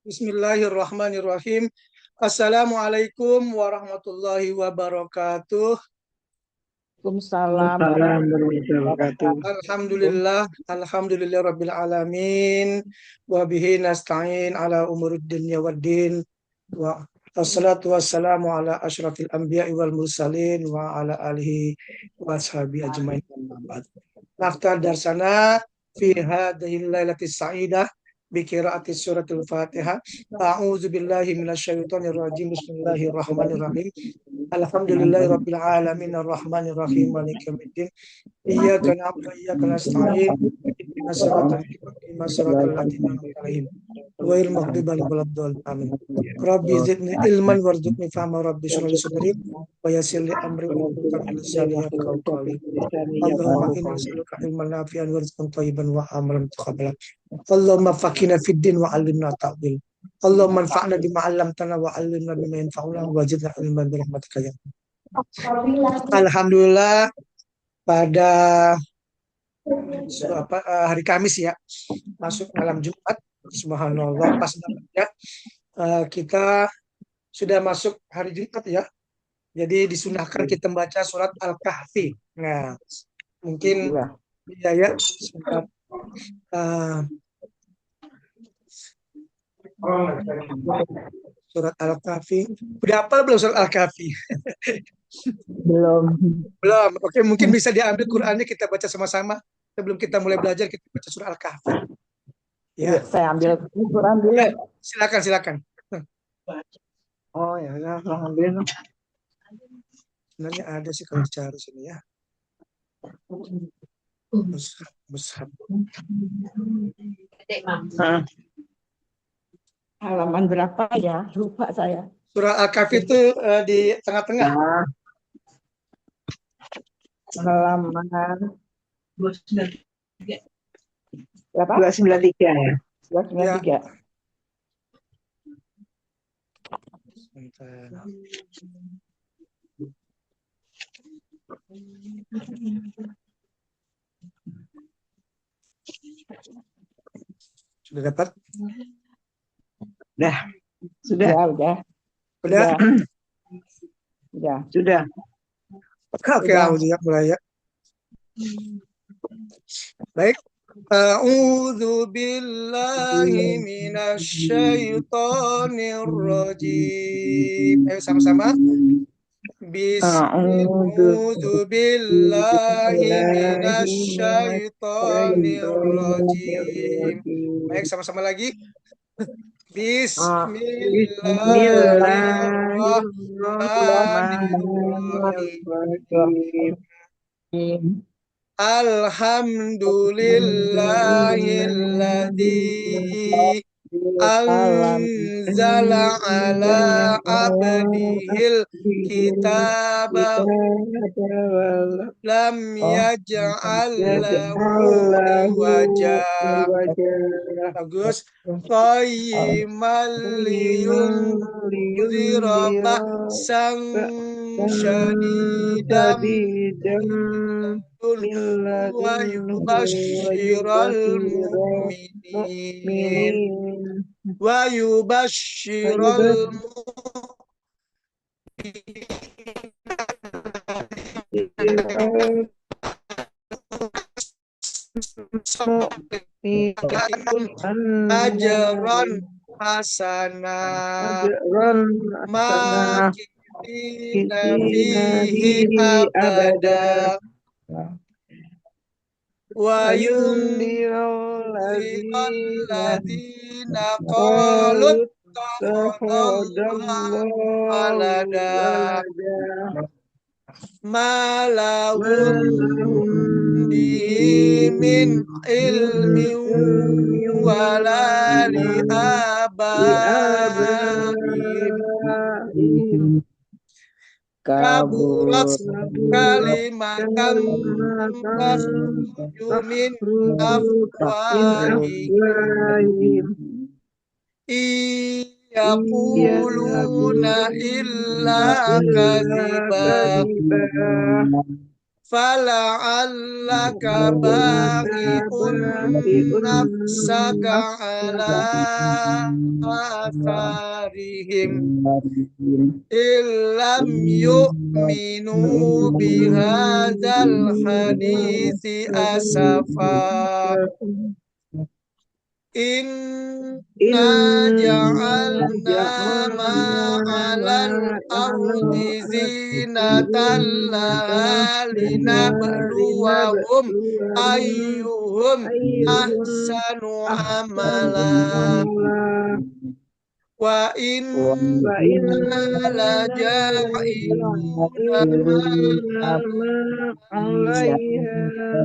Bismillahirrahmanirrahim. Assalamualaikum warahmatullahi wabarakatuh. Waalaikumsalam Waalaikumsalam warahmatullahi warahmatullahi wabarakatuh. wabarakatuh. Alhamdulillah rabbil alamin wa bihi nasta'in ala umurid dunya waddin wa wassalatu wassalamu ala asyrafil anbiya'i wal mursalin wa ala alihi wa ashabi ajmain. Naftar darsana fi hadhihi lailatis sa'idah bi qiraati suratul Fatihah. A'udzu billahi minasyaitonir rajim. Bismillahirrahmanirrahim. Alhamdulillahirabbil alamin arrahmanirrahim maliki yaumiddin. Iyyaka na'budu wa iyyaka nasta'in. Ihdinas siratal mustaqim siratal ladzina an'amta 'alaihim ghairil maghdubi 'alaihim waladdallin. Amin. Rabbi zidni ilman warzuqni fahma rabbi shrah li sadri wa yassir li amri wahlul 'uqdatam min lisani yafqahu qawli. Allahumma inni as'aluka ilman nafi'an wa rizqan thayyiban wa amalan mutaqabbalan. Allahumma faqihna fid din wa 'allimna ta'wil. Allahumma anfa'na bima 'allamtana wa 'allimna bima yanfa'una wa zidna ilman bi rahmatika ya. Alhamdulillah pada hari Kamis ya, masuk malam Jumat, subhanallah, pas banget ya. Kita sudah masuk hari Jumat ya. Jadi disunahkan kita membaca surat Al-Kahfi. Nah, mungkin ya sebentar. Surat Al-Kahfi. Udah hafal belum surat Al-Kahfi? Belum. Oke, mungkin bisa diambil Qur'annya kita baca sama-sama. Sebelum kita mulai belajar kita baca surat Al-Kahfi. Ya. Saya ambil Quran dulu. Ya, silakan. Oh ya, saya ambil. Sebenarnya ada sih kalau dicari sini ya. Mushaf. Halaman berapa ya? Lupa saya. Surah Al-Kahfi itu di tengah-tengah. Halaman 293 berapa? 293 ya. 293. Sebentar. Sudah dapat? Sudah. Oke, ya mulai ya. Baik. A'udzu billahi minasyaitonir rajim. Ayo sama-sama. A'udzu billahi minasyaitonir rajim. Baik, sama-sama lagi. Bismillahirrahmanirrahim. Alhamdulillahilladzi anzala ala abdihil kitaba lam yaj'al lahu wajah. Bagus. Qayyiman liyunzira ba'san syadidan wa yubashshiral mu'minin wa yubashshiral ajran hasana makina fihi abada wa yundirul ladzina qalu walada ma lahum bihi min ilmin wala li abaihim kaburat kalimatan takhruju min afwahihim yaquluna illa kadziba fala'allaka baqi'un nafsaka ala atharihim illam yu'minu bihadzal hadisi asafa inna ja'alna ma'alal ardi zinatan laha linabluwahum ayyuhum ahsanu amala wa inna laja'iluna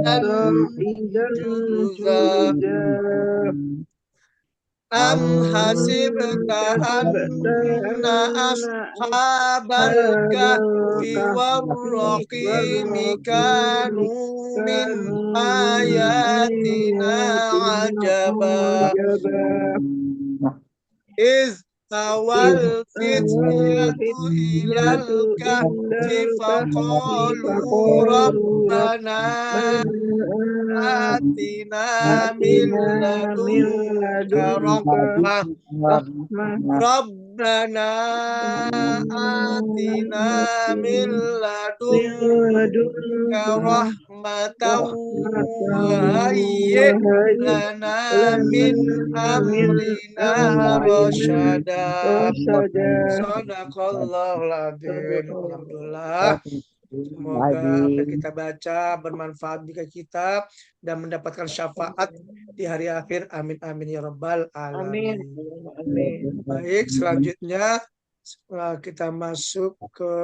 al-juza am hasibta anna ashabal kahfi warraqimi kanu min ayatina ajaba iz awal fityatu ilal kahfi faqalu rabbana atina min ladunka rahmah Rabbana atina min ladunka rahmatan wa hayyi' lana min amrina rasyada. Sadaqallahul adzim. Alhamdulillah. Semoga apa yang kita baca bermanfaat bagi kita dan mendapatkan syafaat di hari akhir. Amin amin ya rabbal alamin. Baik, selanjutnya kita masuk ke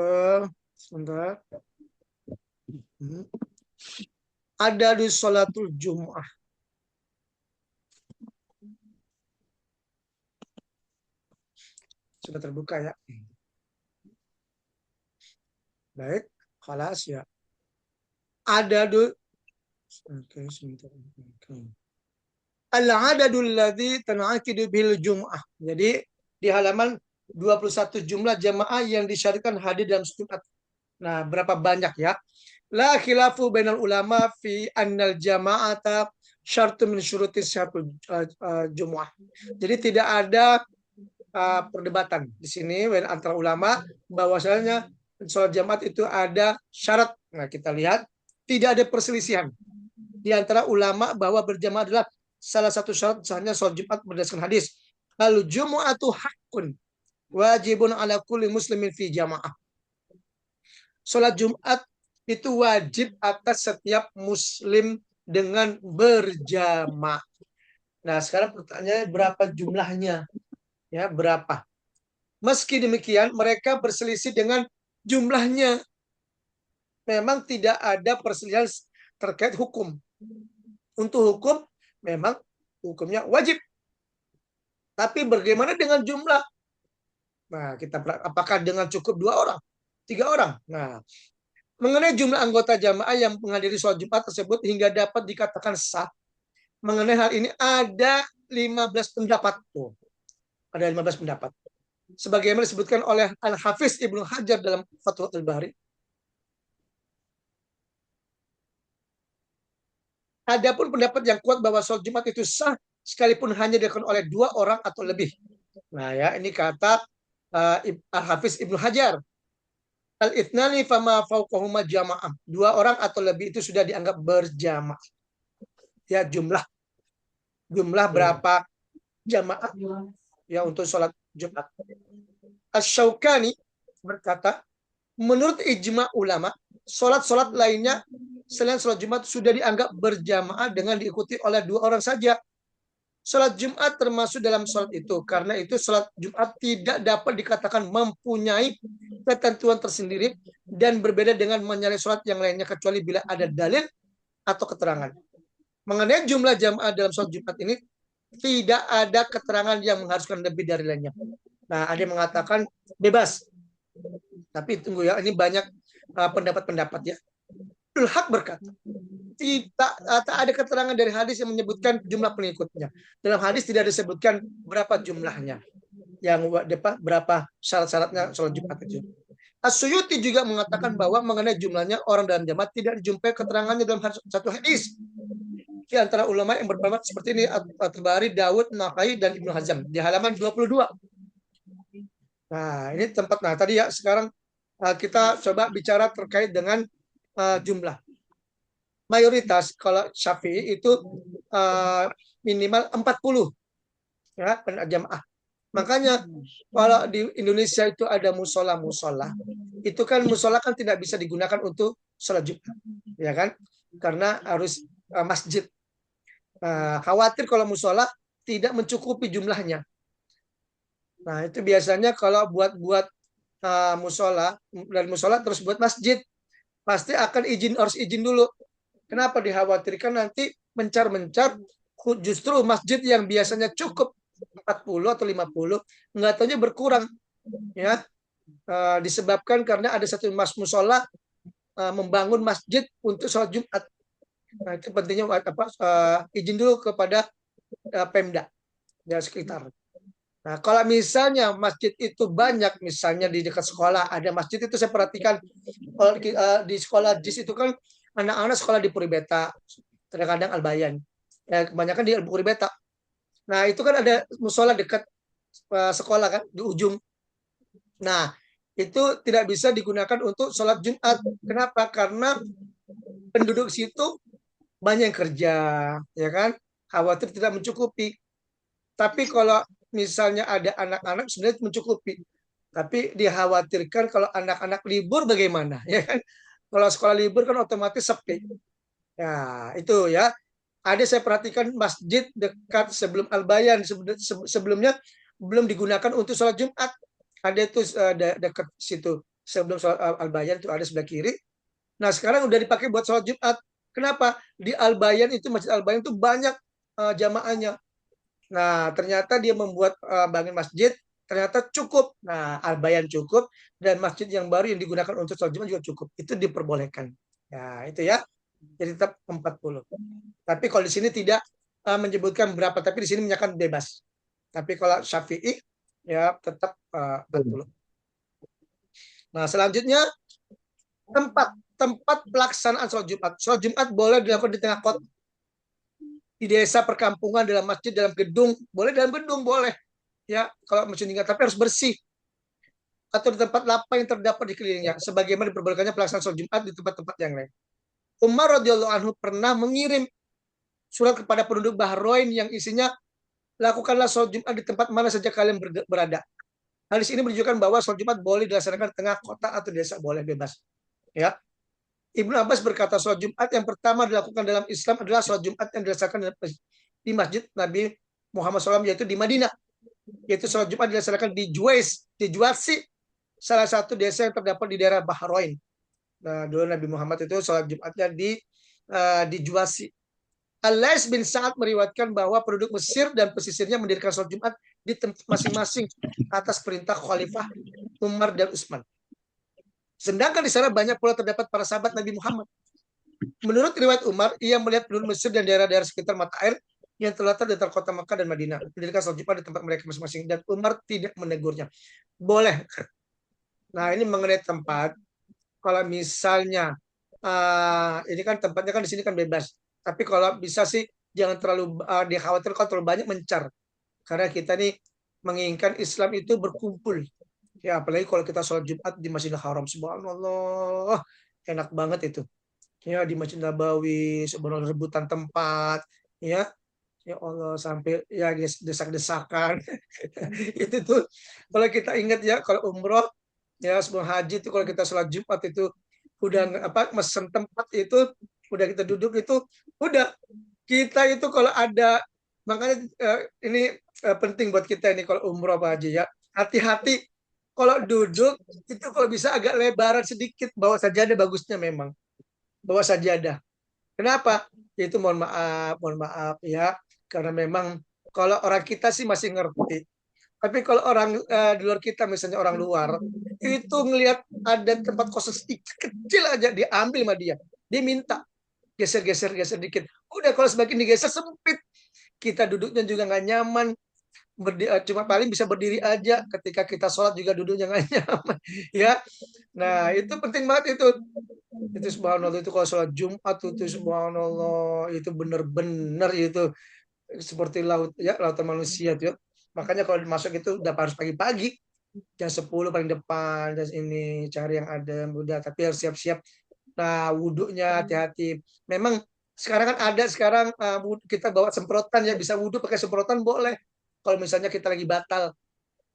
sebentar. Ada di sholatul Jum'ah. Sudah terbuka ya. Baik. Khalas ya. Adadul Al-adadul ladzi tan'aqidu bil jum'ah. Jadi di halaman 21 jumlah jamaah yang disyariatkan hadir dalam Jumat. Nah, berapa banyak ya? La khilafu bainal ulama fi annal jama'ata syartun min syurutis syatul jumu'ah. Jadi tidak ada perdebatan di sini antara ulama bahwasanya sholat jamaat itu ada syarat. Nah, kita lihat tidak ada perselisihan di antara ulama bahwa berjamaah adalah salah satu syarat sahnya sholat Jumat berdasarkan hadis. Al jumu'atu haqqun wajibun ala kulli muslimin fi jamaah. Sholat Jumat itu wajib atas setiap muslim dengan berjamaah. Nah, sekarang pertanyaannya berapa jumlahnya? Ya, berapa? Meski demikian, mereka berselisih dengan jumlahnya. Memang tidak ada perselisihan terkait hukum. Untuk hukum, memang hukumnya wajib. Tapi bagaimana dengan jumlah? Nah, apakah dengan cukup 2 orang, 3 orang? Nah, mengenai jumlah anggota jamaah yang menghadiri sholat Jumat tersebut hingga dapat dikatakan sah, mengenai hal ini ada 15 pendapat. Ada 15 pendapat. Sebagaimana disebutkan oleh Al-Hafiz Ibnu Hajar dalam Fathul Bari. Adapun pendapat yang kuat bahwa sholat Jumat itu sah sekalipun hanya dilakukan oleh 2 orang atau lebih. Nah ya, ini kata Al-Hafiz Ibnu Hajar. Al-ithnani fama fauqahuma jamaah. 2 orang atau lebih itu sudah dianggap berjamaah. Ya, jumlah berapa jamaah ya untuk sholat Jumat. Asy-Syaukani berkata, menurut ijma ulama, sholat lainnya selain sholat Jumat sudah dianggap berjamaah dengan diikuti oleh 2 orang saja. Sholat Jumat termasuk dalam sholat itu. Karena itu sholat Jumat tidak dapat dikatakan mempunyai ketentuan tersendiri dan berbeda dengan menyalahi sholat yang lainnya kecuali bila ada dalil atau keterangan. Mengenai jumlah jamaah dalam sholat Jumat ini, tidak ada keterangan yang mengharuskan lebih dari lainnya. Nah, ada yang mengatakan bebas. Tapi tunggu ya, ini banyak pendapat-pendapat ya. Abdul Haq berkata, tidak ada keterangan dari hadis yang menyebutkan jumlah pengikutnya. Dalam hadis tidak disebutkan berapa jumlahnya, yang berapa syarat-syaratnya sholat Jumat itu. As-Suyuti juga mengatakan bahwa mengenai jumlahnya orang dalam jamaah tidak dijumpai keterangannya dalam satu hadis. Di antara ulama yang berpendapat seperti ini At-Tabari, Dawud, Nakhai, dan Ibnu Hazm di halaman 22. Nah, ini tempat. Nah, tadi ya, sekarang kita coba bicara terkait dengan jumlah. Mayoritas kalau Syafi'i itu minimal 40 ya jamaah. Makanya kalau di Indonesia itu ada musola, itu kan musola kan tidak bisa digunakan untuk sholat Jumat, ya kan? Karena harus masjid. Khawatir kalau musola tidak mencukupi jumlahnya. Nah, itu biasanya kalau buat musola dan musola terus buat masjid, pasti akan harus izin dulu. Kenapa? Dikhawatirkan nanti mencar-mencar justru masjid yang biasanya cukup 40 atau 50 nggak taunya berkurang, ya. Disebabkan karena ada satu musola membangun masjid untuk sholat Jumat. Nah, itu pentingnya izin dulu kepada Pemda ya sekitar. Nah, kalau misalnya masjid itu banyak, misalnya di dekat sekolah ada masjid, itu saya perhatikan kalau di sekolah JIS itu kan anak-anak sekolah di Puribeta, kadang-kadang Albayan, ya, kebanyakan di Puribeta. Nah, itu kan ada musola dekat sekolah kan di ujung. Nah, itu tidak bisa digunakan untuk sholat Jumat. Kenapa? Karena penduduk situ banyak yang kerja, ya kan? Khawatir tidak mencukupi. Tapi kalau misalnya ada anak-anak sebenarnya mencukupi. Tapi dikhawatirkan kalau anak-anak libur bagaimana, ya kan? Kalau sekolah libur kan otomatis sepi. Ya, itu ya. Ada saya perhatikan masjid dekat sebelum Al-Bayan, sebelumnya belum digunakan untuk sholat Jumat. Ada itu dekat situ sebelum sholat Al-Bayan itu ada sebelah kiri. Nah, sekarang udah dipakai buat sholat Jumat. Kenapa? Di Al-Bayan itu, Masjid Al-Bayan itu banyak jamaahnya. Nah, ternyata dia membuat bangun masjid, ternyata cukup. Nah, Al-Bayan cukup, dan masjid yang baru yang digunakan untuk sholat Jumat juga cukup. Itu diperbolehkan. Ya, itu ya. Jadi tetap 40. Tapi kalau di sini tidak menyebutkan berapa, tapi di sini menyatakan bebas. Tapi kalau Syafi'i ya tetap 40. Nah, selanjutnya tempat pelaksanaan sholat Jumat. Sholat Jumat boleh dilakukan di tengah kota, di desa, perkampungan, dalam masjid, dalam gedung. Boleh dalam gedung, boleh. Ya, kalau masjid tinggal, tapi harus bersih. Atau di tempat lapang yang terdapat di kelilingnya. Sebagaimana diperbolehkannya pelaksanaan sholat Jumat di tempat-tempat yang lain. Umar radhiyallahu anhu pernah mengirim surat kepada penduduk Bahrain yang isinya, lakukanlah sholat Jumat di tempat mana saja kalian berada. Hadis ini menunjukkan bahwa sholat Jumat boleh dilaksanakan di tengah kota atau desa, boleh bebas. Ya. Ibnu Abbas berkata, sholat Jumat yang pertama dilakukan dalam Islam adalah sholat Jumat yang dilaksanakan di masjid Nabi Muhammad SAW, yaitu di Madinah. Yaitu sholat Jumat dilaksanakan di Juwasi, salah satu desa yang terdapat di daerah Bahrain. Nah, dulu Nabi Muhammad itu sholat Jumatnya di Juwasi. Al-Lais bin Sa'ad meriwayatkan bahwa penduduk Mesir dan pesisirnya mendirikan sholat Jumat di tempat masing-masing atas perintah Khalifah Umar dan Utsman. Sedangkan di sana banyak pula terdapat para sahabat Nabi Muhammad. Menurut riwayat Umar, ia melihat penduduk Mesir dan daerah-daerah sekitar mata air yang terletak di antara kota Makkah dan Madinah mendirikan sholat Jumat di tempat mereka masing-masing, dan Umar tidak menegurnya. Boleh. Nah, ini mengenai tempat. Kalau misalnya ini kan tempatnya kan di sini kan bebas. Tapi kalau bisa sih jangan terlalu dikhawatirkan kalau terlalu banyak mencar. Karena kita nih menginginkan Islam itu berkumpul. Ya, apalagi kalau kita sholat Jumat di Masjidil Haram, subhanallah, enak banget itu. Ya, di Masjid Nabawi, subhanallah, rebutan tempat, ya. Ya Allah, sampai ya desak-desakan. Itu tuh kalau kita ingat ya, kalau umroh ya sebelum haji itu, kalau kita sholat Jumat itu udah mesen tempat itu, udah kita duduk itu, udah kita itu kalau ada, makanya ini penting buat kita ini kalau umroh apa haji ya, hati-hati kalau duduk itu, kalau bisa agak lebaran sedikit, bawa sajadah bagusnya, memang bawa sajadah. Kenapa? Itu mohon maaf ya, karena memang kalau orang kita sih masih ngerti. Tapi kalau orang di luar kita, misalnya orang luar, itu ngelihat ada tempat kosong sedikit kecil aja, diambil sama dia. Dia minta geser dikit. Udah, kalau semakin digeser sempit, kita duduknya juga nggak nyaman, cuma paling bisa berdiri aja, ketika kita sholat juga duduknya nggak nyaman ya. Nah itu penting banget itu subhanallah, itu kalau sholat Jumat itu subhanallah, itu bener-bener itu seperti laut ya, lautan manusia tuh ya. Makanya kalau dimasuk itu udah harus pagi-pagi, jam 10 paling depan, dan ini cari yang adem udah, tapi harus siap-siap. Nah, wudhunya hati-hati. Memang sekarang kan ada sekarang kita bawa semprotan ya, bisa wudhu pakai semprotan boleh. Kalau misalnya kita lagi batal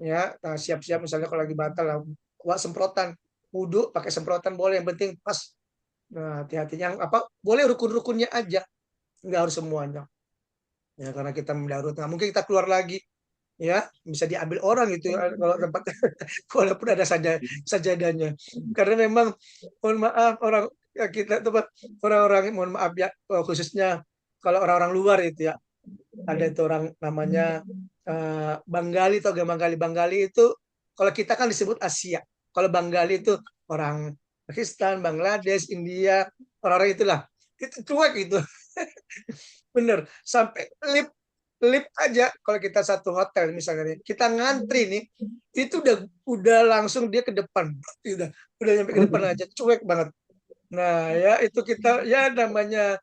ya, nah, siap-siap misalnya kalau lagi batal lah, bawa semprotan. Wudhu pakai semprotan boleh, yang penting pas. Nah, hati-hati yang apa, boleh rukun-rukunnya aja, nggak harus semuanya. Ya, karena kita mendarurat, nggak mungkin kita keluar lagi ya, bisa diambil orang gitu ya, kalau tempat walaupun ada sajadahnya, karena memang mohon maaf orang ya, kita tuh Pak, orang-orang mohon maaf ya, khususnya kalau orang-orang luar itu ya, ada itu orang namanya Bengali atau Bengali. Bengali itu kalau kita kan disebut Asia, kalau Bengali itu orang Pakistan, Bangladesh, India, orang-orang itulah, itu cuek itu. Bener, sampai lift aja kalau kita satu hotel misalnya nih, kita ngantri nih, itu udah langsung dia ke depan, udah nyampe ke depan aja, cuek banget. Nah ya itu kita ya namanya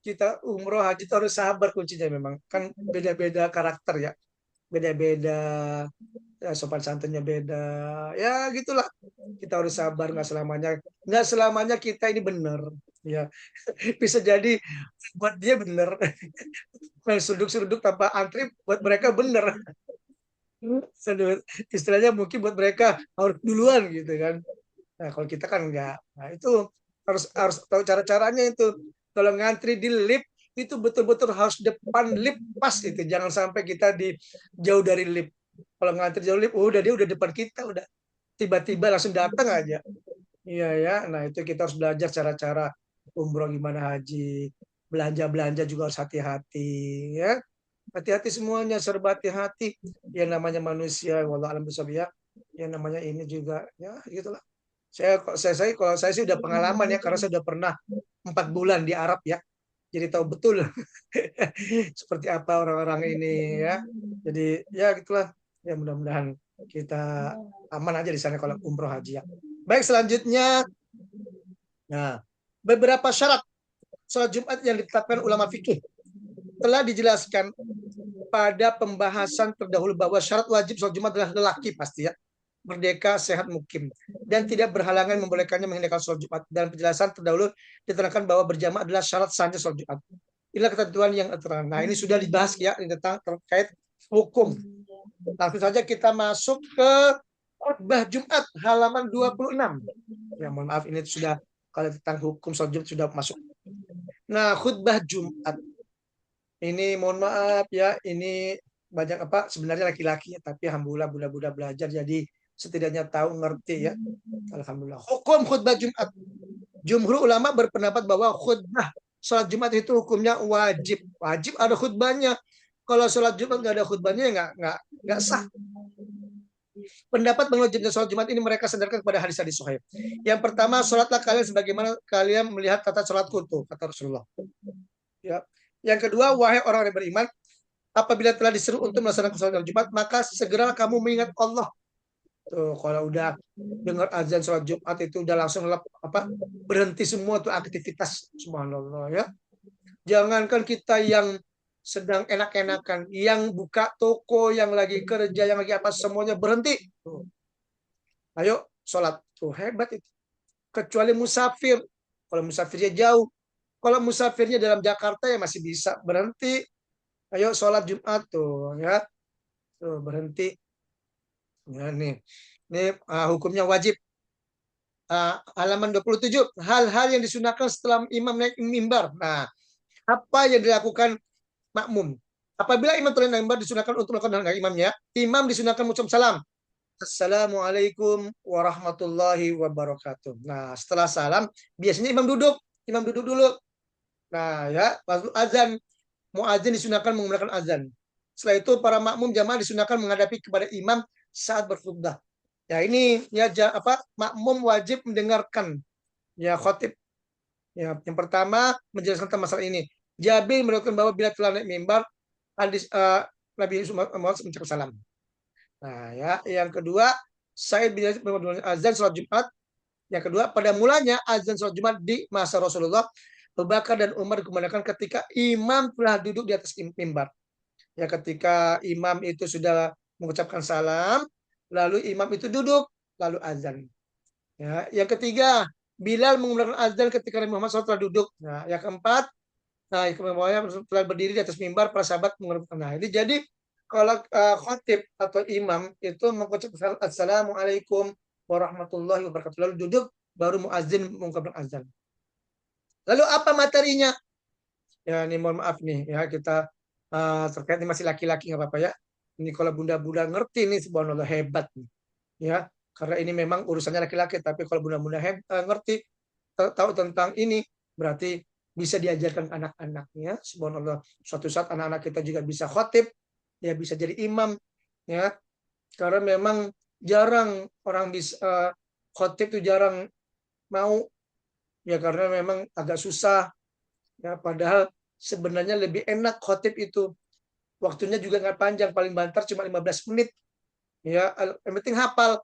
kita umroh haji itu harus sabar kuncinya, memang kan beda-beda karakter ya, beda-beda ya, sopan santunnya beda ya, gitulah. Kita harus sabar, nggak selamanya kita ini benar ya. Bisa jadi buat dia benar, main seruduk-seruduk tanpa antri buat mereka benar. Istilahnya mungkin buat mereka harus duluan gitu kan. Nah kalau kita kan enggak. Nah itu harus harus tahu cara-caranya itu. Kalau ngantri di lift itu betul-betul harus depan lift pas itu. Jangan sampai kita di jauh dari lift. Kalau ngantri jauh lift, dia udah depan kita, udah tiba-tiba langsung datang aja. Iya ya. Nah itu kita harus belajar cara-cara umroh gimana, haji. Belanja-belanja juga harus hati-hati ya. Hati-hati semuanya, serba hati-hati. Yang namanya manusia, walau alam bisawab ya. Yang namanya ini juga, ya gitulah. Kalau saya sih udah pengalaman ya, karena saya udah pernah 4 bulan di Arab ya. Jadi tahu betul seperti apa orang-orang ini ya. Jadi ya gitulah. Ya mudah-mudahan kita aman aja di sana kalau umroh haji ya. Baik, selanjutnya, nah, beberapa syarat sholat Jumat yang ditetapkan ulama fikih telah dijelaskan pada pembahasan terdahulu, bahwa syarat wajib sholat Jumat adalah lelaki pasti ya, merdeka, sehat, mukim, dan tidak berhalangan membolehkannya menghindari sholat Jumat. Dan penjelasan terdahulu diterangkan bahwa berjamaah adalah syarat sahnya sholat Jumat. Inilah ketentuan yang terang. Nah ini sudah dibahas ya tentang terkait hukum. Langsung saja kita masuk ke khutbah Jumat halaman 26. Ya mohon maaf, ini sudah kalau tentang hukum sholat Jumat sudah masuk. Nah khutbah Jumat ini mohon maaf ya, ini banyak apa sebenarnya laki-laki, tapi alhamdulillah budak-budak belajar jadi setidaknya tahu, ngerti ya. Alhamdulillah. Hukum khutbah Jumat. Jumhur ulama berpendapat bahwa khutbah sholat Jumat itu hukumnya wajib. Wajib ada khutbahnya. Kalau sholat Jumat nggak ada khutbahnya, nggak sah. Pendapat mewajibnya sholat Jumat ini mereka sandarkan kepada hadis-hadis sahih. Yang pertama, sholatlah kalian sebagaimana kalian melihat tata sholatku, tuh kata Rasulullah. Ya. Yang kedua, wahai orang yang beriman, apabila telah diseru untuk melaksanakan sholat Jumat, maka segera kamu mengingat Allah. Tuh, kalau udah dengar azan sholat Jumat itu udah langsung berhenti semua tuh aktivitas, subhanallah ya. Jangankan kita yang sedang enak-enakan, yang buka toko, yang lagi kerja, yang lagi apa, semuanya berhenti. Tuh. Ayo sholat, tuh hebat itu. Kecuali musafir, kalau musafirnya jauh, kalau musafirnya dalam Jakarta ya masih bisa berhenti. Ayo sholat Jumat tuh ya, tuh berhenti. Ya, ini hukumnya wajib. Halaman 27, hal-hal yang disunahkan setelah imam naik mimbar. Nah, apa yang dilakukan makmum? Apabila imam turun mimbar, disunahkan untuk melakukan hal imamnya. Imam disunahkan mengucap salam. Assalamualaikum warahmatullahi wabarakatuh. Nah, setelah salam, biasanya imam duduk. Imam duduk dulu. Nah, ya, lalu azan. Muadzin disunahkan menggunakan azan. Setelah itu para makmum jamaah disunahkan menghadapi kepada imam saat berkhutbah. Ya ini ya makmum wajib mendengarkan ya khotib. Ya, yang pertama menjelaskan tentang masalah ini. Jabir meriwayatkan bahwa bila telah naik mimbar, hadis Nabi Muhammad mengucapkan salam. Nah, ya, yang kedua, Said bin Yazid azan sholat Jumat. Yang kedua, pada mulanya azan sholat Jumat di masa Rasulullah, Abu Bakar dan Umar dikemanakan ketika imam telah duduk di atas mimbar. Ya, ketika imam itu sudah mengucapkan salam, lalu imam itu duduk, lalu azan. Ya, yang ketiga, Bilal mengumandangkan azan ketika Nabi Muhammad SAW telah duduk. Nah, yang keempat, nah, kemudian setelah berdiri di atas mimbar, para sahabat mengumandangkan. Nah, ini jadi kalau khotib atau imam itu mengucapkan assalamualaikum warahmatullahi wabarakatuh, lalu duduk, baru muazin mengumandangkan azan. Lalu apa materinya? Ya, ini mohon maaf nih, ya kita terkait ini masih laki-laki nggak apa-apa ya. Ini kalau bunda-bunda ngerti nih, subhanallah hebat nih. Ya, karena ini memang urusannya laki-laki, tapi kalau bunda-bunda ngerti tahu tentang ini, berarti bisa diajarkan ke anak-anaknya. Subhanallah, suatu saat anak-anak kita juga bisa khotib, ya bisa jadi imam, ya. Karena memang jarang orang bisa khotib itu jarang mau, ya karena memang agak susah, ya. Padahal sebenarnya lebih enak khotib itu. Waktunya juga nggak panjang, paling banter cuma 15 menit. Ya, yang penting hafal.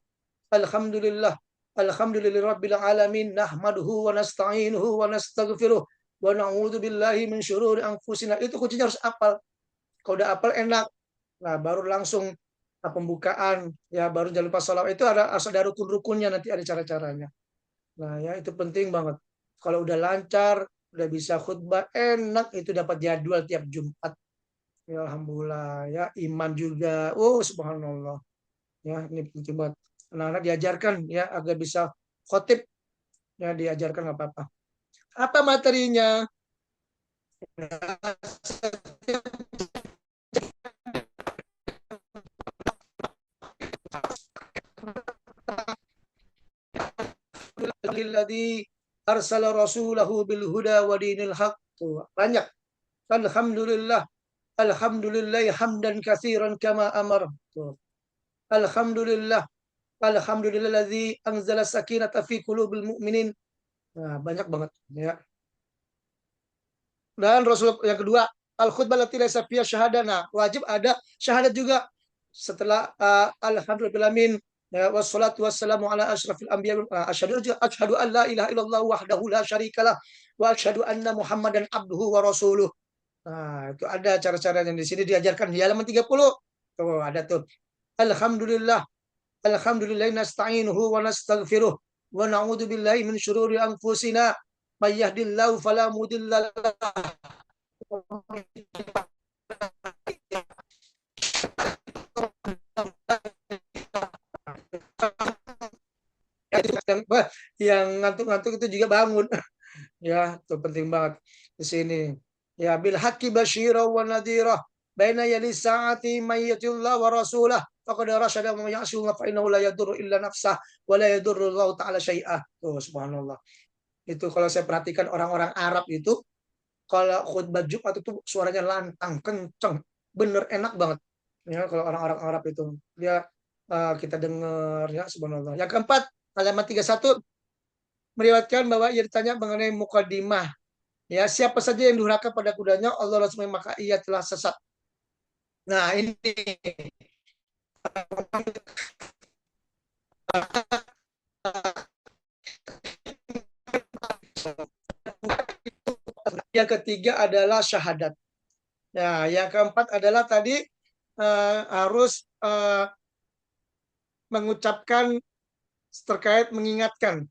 Alhamdulillah. Alhamdulillahirabbil alamin nahmaduhu wa nasta'inuhu wa nastaghfiruh wa na'udzu billahi min syururi anfusina. Itu kuncinya harus hafal. Kalau udah hafal enak. Nah, baru langsung pembukaan, ya baru jangan lupa sholawat. Itu ada rukun-rukunnya, nanti ada cara-caranya. Nah, ya itu penting banget. Kalau udah lancar, udah bisa khutbah enak, itu dapat jadwal tiap Jumat. Ya, alhamdulillah, ya iman juga. Oh, subhanallah. Ya, ini penting banget. Anak-anak diajarkan ya agar bisa khotib, ya diajarkan nggak apa-apa. Apa materinya? Alladzi arsala rasulahu bil huda wa dinil haq. Banyak. Alhamdulillah. Alhamdulillah hamdan katsiran kama amar. Alhamdulillah. Alhamdulillahladzi anzala sakinata fi qulubil mu'minin. Nah, banyak banget ya. Dan Rasul yang kedua, al khutbah lati laysa fiha syahadah. Nah, wajib ada syahadat juga setelah alhamdulillah ya, wassalatu wassalamu ala asyrafil anbiya asyhadu an la ilaha illallah wahdahu la syarikalah wa asyhadu anna muhammadan abduhu wa rasuluh. Nah, itu ada cara-cara yang di sini diajarkan di halaman 30. Tuh, ada tuh. Alhamdulillah. Alhamdulillah nasta'inuhu wa nastaghfiruh wa na'udzu billahi min syururi anfusina may yahdihillahu fala mudilla yang ngantuk-ngantuk itu juga bangun. Ya, itu penting banget di sini. Ya, bil haqqi basyira wa nadhira baina yali sa'ati mayyatillah wa rasulah faqad rasyada man ya'shu fa innahu la yadurru illa nafsah wa la yadurru Allah taala syai'ah. Tuh, subhanallah. Itu kalau saya perhatikan orang-orang Arab itu kalau khutbah Jumat itu suaranya lantang, kenceng, bener enak banget. Ya, kalau orang-orang Arab itu dia kita dengar ya subhanallah. Yang keempat, halaman 31 meriwayatkan bahwa ia ditanya mengenai mukadimah. Ya, siapa saja yang durhaka pada kudanya Allah langsung maka ia telah sesat. Nah, ini yang ketiga adalah syahadat. Nah, yang keempat adalah tadi harus mengucapkan terkait mengingatkan.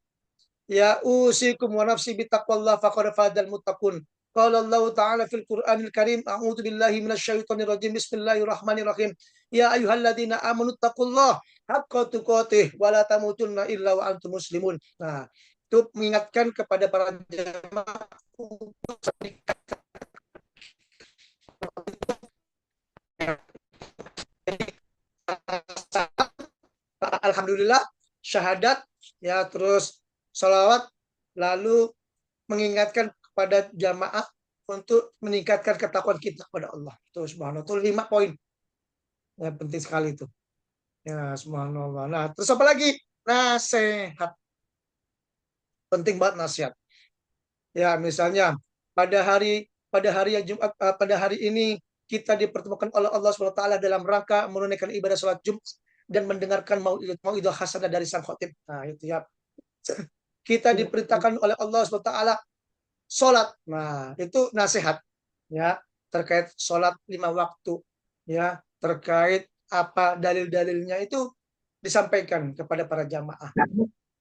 Ya usikum wa nafsi bitaqwallah faqad fadal muttaqun. Qala Allah Ta'ala fil Qur'anil Karim, a'udzu billahi minasyaitonir rajim. Bismillahirrahmanirrahim. Ya ayyuhalladzina amanu taqullaha haqqa tuqatih wa la tamutunna illa wa antum muslimun. Nah, itu mengingatkan kepada para jemaah untuk alhamdulillah syahadat ya terus salawat lalu mengingatkan kepada jamaah untuk meningkatkan ketakwaan kita kepada Allah. Itu subhanallah. Itu 5 poin. Ya, penting sekali itu. Ya, subhanallah. Nah, terus apa lagi? Nasihat. Penting banget nasihat. Ya, misalnya pada hari yang Jumat pada hari ini kita dipertemukan oleh Allah SWT dalam rangka menunaikan ibadah sholat Jumat dan mendengarkan mauidhah hasanah dari sang khatib. Nah, itu ya. Kita diperintahkan oleh Allah SWT sholat. Nah, itu nasihat ya terkait sholat 5 waktu ya, terkait apa dalil-dalilnya itu disampaikan kepada para jamaah.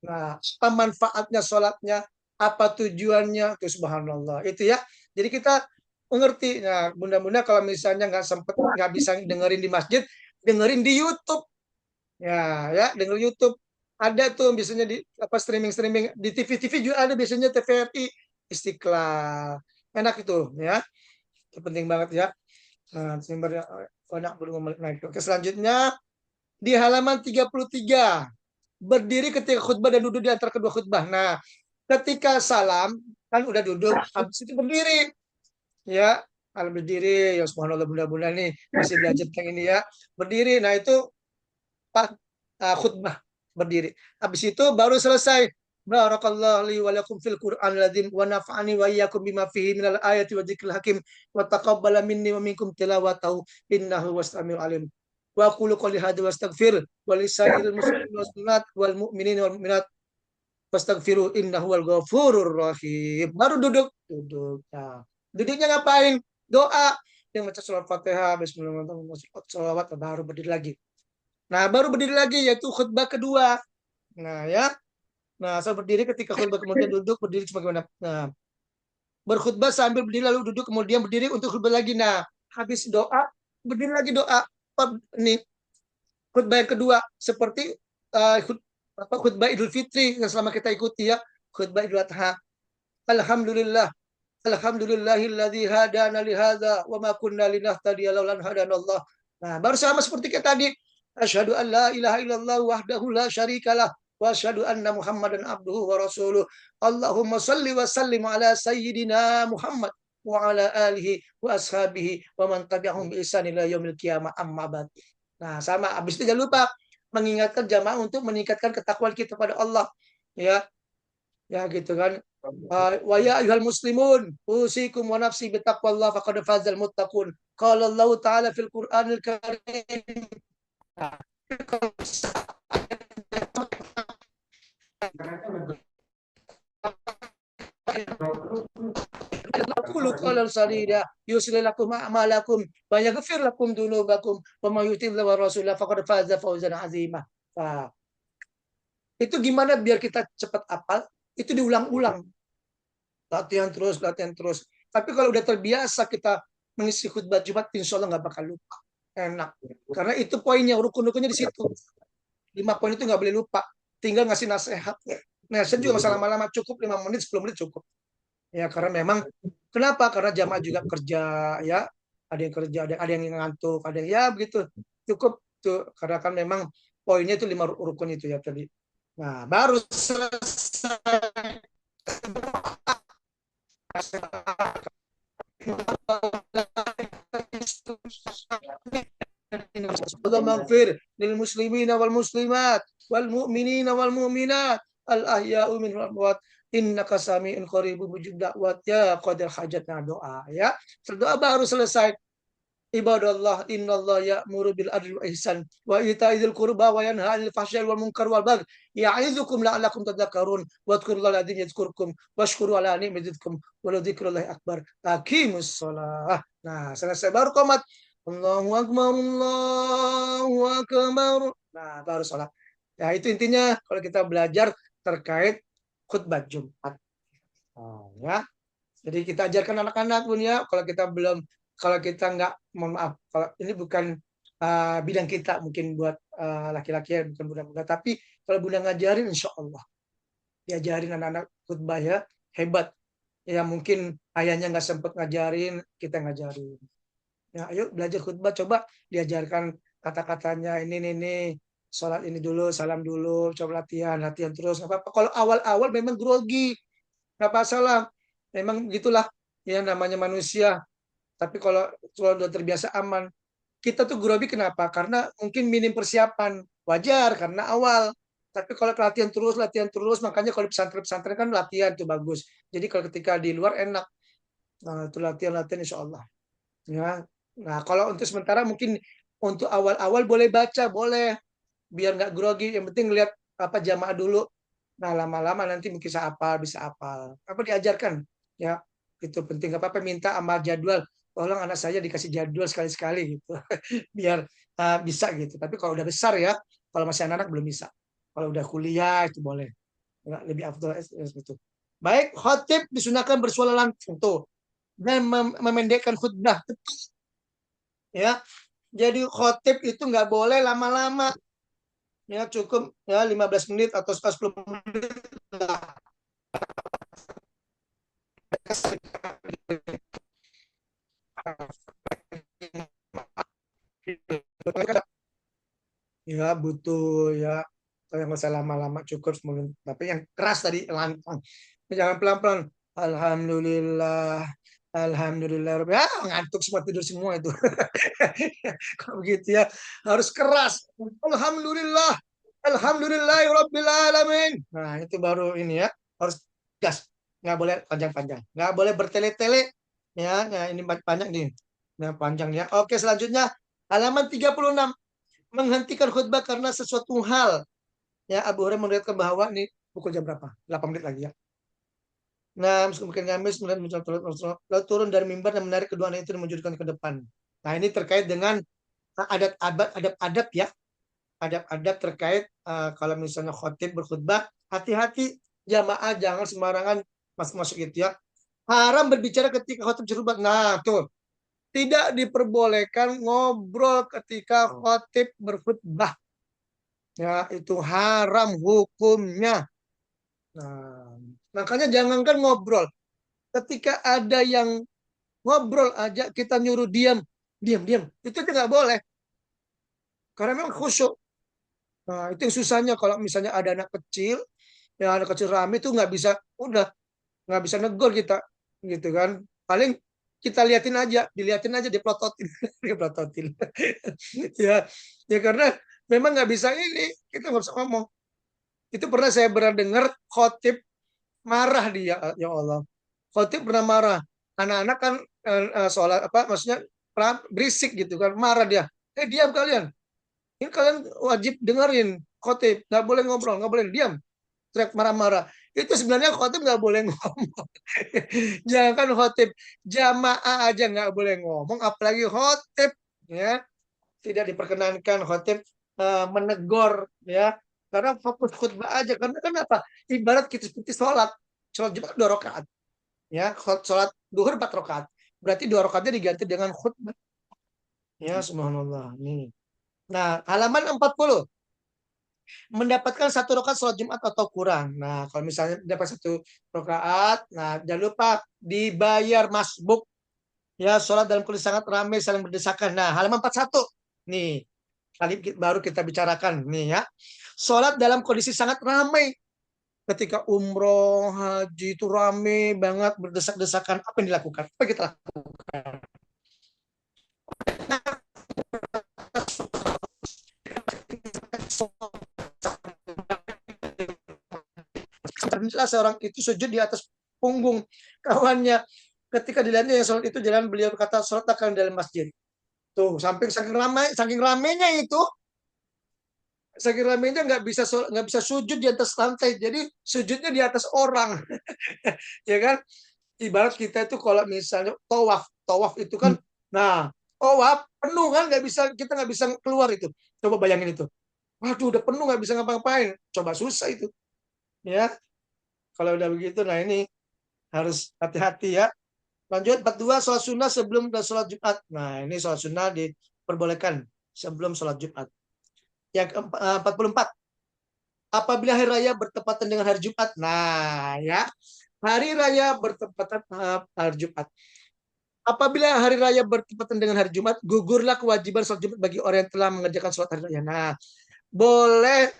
Nah, apa manfaatnya sholatnya, apa tujuannya, itu subhanallah. Itu ya. Jadi kita mengerti. Nah, mudah-mudahan kalau misalnya nggak bisa dengerin di masjid, dengerin di YouTube. Ya, denger YouTube. Ada tuh biasanya di apa streaming di TV-TV juga ada biasanya TVRI Istiqlal. Enak itu ya. Itu penting banget ya. Nah, sumber anak belum naik. Oke, selanjutnya di halaman 33. Berdiri ketika khutbah dan duduk di antara kedua khutbah. Nah, ketika salam kan udah duduk, habis itu berdiri. Ya, kalau berdiri ya subhanallah, mudah-mudahan nih masih belajar tentang ini ya. Berdiri. Nah, itu khutbah berdiri. Habis itu baru selesai. Barakallahu li wa lakum fil Qur'anil azim wa nafa'ani wa iyyakum bima fihi minal ayati wa dzikril hakim wa taqabbala minni wa minkum tilawatahu innahu was-sami'ul alim. Wa qulu qouli hadza wastaghfir wa lisairil muslimin wal muslimat wal mu'minin wal mu'minat wastaghfiru innahu wal ghafurur rahim. Baru duduk. Nah, duduknya ngapain? Doa. Yang baca surat Fatihah, bismillahirrahmanirrahim, baru berdiri lagi. Nah, baru berdiri lagi yaitu khutbah kedua. Nah, ya. Nah, saya berdiri ketika khutbah, kemudian duduk, berdiri sebagaimana. Nah, berkhutbah sambil berdiri lalu duduk, kemudian berdiri untuk khutbah lagi. Nah, habis doa, berdiri lagi doa. Ini khutbah yang kedua seperti khutbah Idul Fitri yang selama kita ikuti ya, khutbah Idul Adha. Alhamdulillah. Alhamdulillahilladzi hadana li hadza wa ma kunna linahtadiya laula an hadanallah. Nah, baru sama seperti kita tadi. Asyhadu an la ilaha illallah wahdahu la syarikalah wa asyhadu anna Muhammadan abduhu wa rasuluh. Allahumma shalli wa sallim ala sayyidina Muhammad wa ala alihi wa ashabihi wa man tabi'ahum bi ihsan ila yaumil qiyamah amma ba'd. Nah, sama habis itu jangan lupa mengingatkan jamaah untuk meningkatkan ketakwaan kita pada Allah. Ya, ya gitu kan. Wa ya ayyuhal muslimun usikum wa nafsi bittaqwallah faqad fazal muttaqun. Qala Allah Ta'ala fil Qur'anil Karim. Qulu qawlan sadida yuslih lakum a'malakum wa yaghfir lakum dzunubakum wa may yuti'illah wa rasulahu faqad faza fawzan 'azima. Nah, itu gimana biar kita cepat hafal? Itu diulang-ulang. Latihan terus, latihan terus. Tapi kalau udah terbiasa kita mengisi khutbah Jumat, insya Allah nggak bakal lupa. Enak. Karena itu poinnya, rukun-rukunnya di situ. 5 poin itu nggak boleh lupa. Tinggal ngasih nasihat. Nasihat juga nggak usah lama-lama, cukup 5 menit, 10 menit cukup. Ya, karena memang kenapa? Karena jamaah juga kerja ya. Ada yang kerja, ada yang ngantuk, ada yang ya begitu. Cukup tuh, karena kan memang poinnya itu 5 rukun itu ya tadi. Nah, baru selesai. Allah maghfir lil muslimina wal muslimat wal mu'minina wal mu'minat al ahya'u minhum amwat innaka sami'un qaribun mujib da'wat ya qadil hajatna. Doa ya. Doa baru selesai. Ibadallah innallaha ya'muru bil adli wal ihsan wa ita'idzil qurba wa yanha 'anil fahsya'i wal munkar wal baghi ya'izukum la'allakum tadhakkarun wadhkurullaha alladzi yadhkurukum washkuru 'ala ni'matihi yazidkum wa la dzikrullahi akbar. Aqimus shalah. Nah, selesai baru qomat. Allahu akbar, Allahu akbar. Nah, baru salat. Ya, itu intinya kalau kita belajar terkait khutbah Jumat. Oh, ya. Jadi kita ajarkan anak-anak pun ya, kalau kita nggak, mohon maaf, kalau ini bukan bidang kita, mungkin buat laki-laki ya, bukan bunda-bunda, tapi kalau bunda ngajarin, insya Allah diajarin anak-anak khutbah ya, hebat. Ya mungkin ayahnya nggak sempat ngajarin, kita ngajarin. Ya, ayo belajar khutbah, coba diajarkan kata-katanya ini, sholat ini dulu, salam dulu, coba latihan terus. Nggak apa-apa. Kalau awal-awal memang grogi, nggak masalah. Memang gitulah yang namanya manusia. Tapi kalau udah terbiasa aman. Kita tuh grogi kenapa? Karena mungkin minim persiapan. Wajar karena awal. Tapi kalau latihan terus, makanya kalau di pesantren-pesantren kan latihan tuh bagus. Jadi kalau ketika di luar enak. Nah, itu latihan insya Allah. Ya, Nah, kalau untuk sementara mungkin untuk awal-awal boleh baca, boleh biar nggak grogi. Yang penting lihat apa jamaah dulu. Nah, lama-lama nanti mungkin bisa hafal. Apa diajarkan? Ya, itu penting. Apa apa minta amal jadwal. Tolong anak saya dikasih jadwal sekali-sekali gitu. Biar bisa gitu. Tapi kalau udah besar ya, kalau masih anak-anak belum bisa. Kalau udah kuliah itu boleh. Nggak, lebih afdal itu. Baik, khotib disunahkan bersuara langsung tuh dan memendekkan khutbah. Ya, jadi khotib itu nggak boleh lama-lama. Ya, cukup ya 15 menit atau 10 menit lah. Ya butuh ya yang nggak usah lama-lama cukup 10 menit. Tapi yang keras tadi lantang. Jangan pelan-pelan. Alhamdulillah, Alhamdulillah. Ya, ngantuk semua tidur semua itu. Kalau begitu ya harus keras. Alhamdulillah, Alhamdulillahirabbil alamin. Nah itu baru ini ya harus gas. Nggak boleh panjang-panjang. Nggak boleh bertele-tele. Ya, nah ini panjang nih. Nah panjang ya. Oke selanjutnya halaman 36 menghentikan khutbah karena sesuatu hal. Ya, Abu Hurairah meriwayatkan bahwa ini pukul jam berapa? 8 menit lagi ya. Nah, mungkin Kamis kemudian lalu turun dari mimbar dan menarik kedua anak itu dan menunjukkan ke depan. Nah, ini terkait dengan adab-adab ya, adab-adab terkait kalau misalnya khotib berkhutbah, hati-hati jamaah jangan sembarangan masuk-masuk itu ya. Haram berbicara ketika khotib berkhutbah. Nah, tuh tidak diperbolehkan ngobrol ketika khotib berkhutbah. Ya, itu haram hukumnya. Nah, makanya jangankan ngobrol. Ketika ada yang ngobrol aja kita nyuruh diam, diam, diam. Itu nggak boleh. Karena memang khusyuk. Nah, itu yang susahnya kalau misalnya ada anak kecil, yang anak kecil rame itu nggak bisa, udah nggak bisa negor kita, gitu kan. Paling kita liatin aja, diliatin aja, diplototin, diplototin. Ya, ya karena memang nggak bisa ini, kita nggak bisa ngomong. Itu pernah saya pernah dengar khotib marah dia, ya Allah. Khotib pernah marah. Anak-anak kan sholat apa maksudnya berisik gitu kan, marah dia. Diam kalian. Ini kalian wajib dengerin khotib, nggak boleh ngobrol, nggak boleh diam. Teriak marah-marah. Itu sebenarnya khotib nggak boleh ngomong. Jangan kan khotib, jamaah aja nggak boleh ngomong, apalagi khotib ya. Tidak diperkenankan khotib menegur ya. Karena fokus khutbah aja. Karena kenapa? Ibarat kita seperti sholat. Sholat Jumat 2 rakaat. Ya, sholat duhur 4 rakaat. Berarti 2 rakaatnya diganti dengan khutbah. Ya, subhanallah. Nih. Nah, halaman 40. Mendapatkan 1 rakaat sholat Jumat atau kurang. Nah, kalau misalnya dapat 1 rakaat, nah jangan lupa dibayar masbuk. Ya, sholat dalam kondisi sangat ramai, saling berdesakan. Nah, halaman 41. Nih, kali baru kita bicarakan. Nih ya. Sholat dalam kondisi sangat ramai. Ketika umroh, haji itu ramai banget, berdesak-desakan. Apa yang dilakukan? Apa yang kita lakukan? Setelah seorang itu sujud di atas punggung kawannya. Ketika dilihatnya yang sholat itu jalan, beliau berkata, sholat akan dalam masjid. Tuh, saking ramainya itu, saking ramainya nggak bisa sujud di atas lantai. Jadi sujudnya di atas orang, ya kan? Ibarat kita itu kalau misalnya tawaf itu kan, nah tawaf penuh kan, kita nggak bisa keluar itu. Coba bayangin itu. Waduh, udah penuh nggak bisa ngapa-ngapain. Coba susah itu, ya. Kalau udah begitu, nah ini harus hati-hati ya. Lanjut 42 sholat sunnah sebelum dan sholat Jumat. Nah ini sholat sunnah diperbolehkan sebelum sholat Jumat. Yang 44. Apabila hari raya bertepatan dengan hari Jumat. Nah ya, hari raya bertepatan hari Jumat. Apabila hari raya bertepatan dengan hari Jumat, gugurlah kewajiban sholat Jumat bagi orang yang telah mengerjakan sholat hari raya. Nah, boleh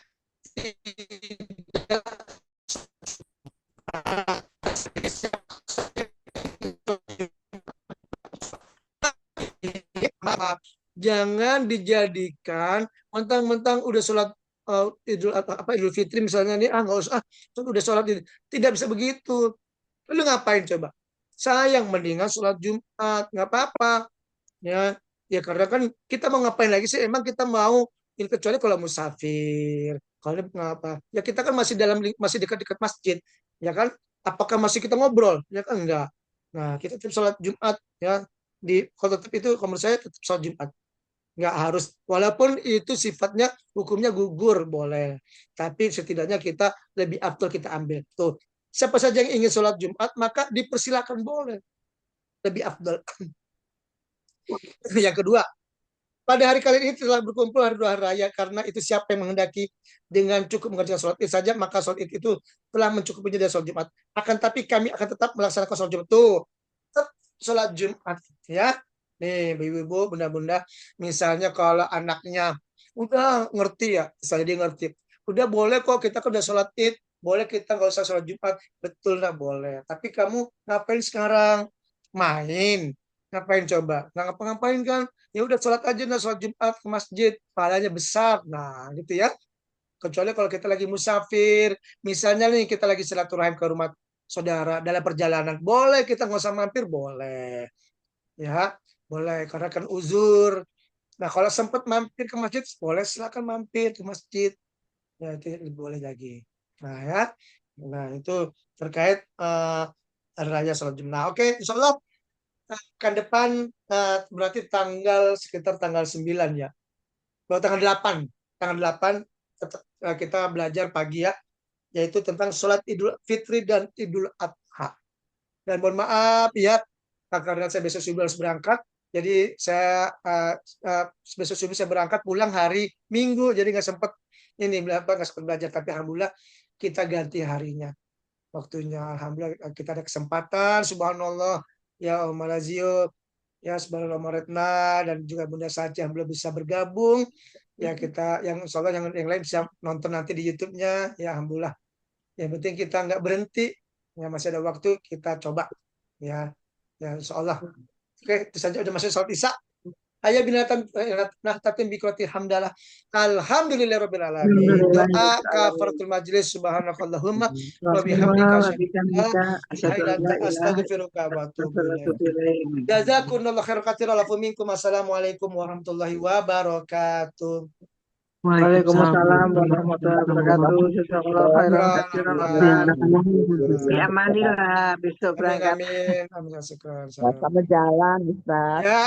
jangan dijadikan mentang-mentang udah sholat Idul Fitri misalnya nih nggak usah udah sholat tidak bisa begitu. Lu ngapain coba? Sayang mendingan sholat Jumat nggak apa-apa ya. Ya karena kan kita mau ngapain lagi sih? Emang kita mau ini kecuali kalau musafir, kalau ngapa? Ya kita kan masih masih dekat-dekat masjid, ya kan? Apakah masih kita ngobrol? Ya kan enggak. Nah, kita tetap sholat Jumat ya. Kalau tetap itu kalau menurut saya tetap sholat Jumat. Nggak harus, walaupun itu sifatnya hukumnya gugur boleh. Tapi setidaknya kita lebih afdal kita ambil. Tuh, siapa saja yang ingin sholat Jumat maka dipersilakan boleh. Lebih afdal. Yang kedua, pada hari kalian ini telah berkumpul hari dua hari raya karena itu siapa yang menghendaki dengan cukup mengerjakan sholat id saja maka sholat id itu telah mencukupinya dari sholat Jumat. Akan tapi kami akan tetap melaksanakan sholat Jumat tuh. Tetap sholat Jumat ya. Nih ibu-ibu, bunda-bunda, misalnya kalau anaknya udah ngerti ya, misalnya dia ngerti, udah boleh kok kita kan udah sholat id, boleh kita nggak usah sholat Jumat, betul nggak boleh. Tapi kamu ngapain sekarang? Main, ngapain coba? Nggak ngapa-ngapain kan? Ya udah sholat aja, nah sholat Jumat ke masjid, pahalanya besar. Nah, gitu ya. Kecuali kalau kita lagi musafir, misalnya nih kita lagi silaturahim ke rumah saudara dalam perjalanan, boleh kita nggak usah mampir, boleh. Ya, boleh karena kan uzur. Nah, kalau sempat mampir ke masjid, boleh silakan mampir ke masjid. Ya, itu boleh lagi. Nah, ya. Nah, itu terkait hari raya sholat Jumat. Nah, oke, insya Allah pekan depan berarti sekitar tanggal 9 ya. Kalau tanggal 8 tetap, kita belajar pagi ya, yaitu tentang sholat Idul Fitri dan Idul Adha. Dan mohon maaf ya, karena saya besok subuh harus berangkat, jadi saya besok subuh saya berangkat pulang hari Minggu, jadi nggak sempat nggak sempat belajar. Tapi alhamdulillah kita ganti harinya, waktunya. Alhamdulillah kita ada kesempatan, subhanallah ya Om Malazio, ya sebenarnya Om Retna dan juga Bunda Saja yang belum bisa bergabung. Ya kita yang insyaallah yang lain bisa nonton nanti di YouTube-nya. Ya alhamdulillah. Yang penting kita nggak berhenti. Ya masih ada waktu kita coba. Ya, ya insyaallah. Oke, itu saja udah masuk sholat Isya. Ayah binatang nah tatim bikroti hamdalah. Alhamdulillahirabbil alamin. Alhamdulillah. Doa kafaratul majlis subhanakallahumma wa bihamdika Bismillah, asyhadu an la wabika, ilaha asyhadu illa an anta la ilaha astaghfiruka wa atubu ilaik. illallah. Jazakumullahu khairan katsiran wa minkum. Assalamualaikum warahmatullahi wabarakatuh. Waalaikumsalam warahmatullahi wabarakatuh. Jazakallahu khairan Syukran, katsiran alhamdulillah. Ustaz. Diamanilah besok Amin, berangkat. amin. Amin, syukran. Selamat jalan, Ustaz. Ya.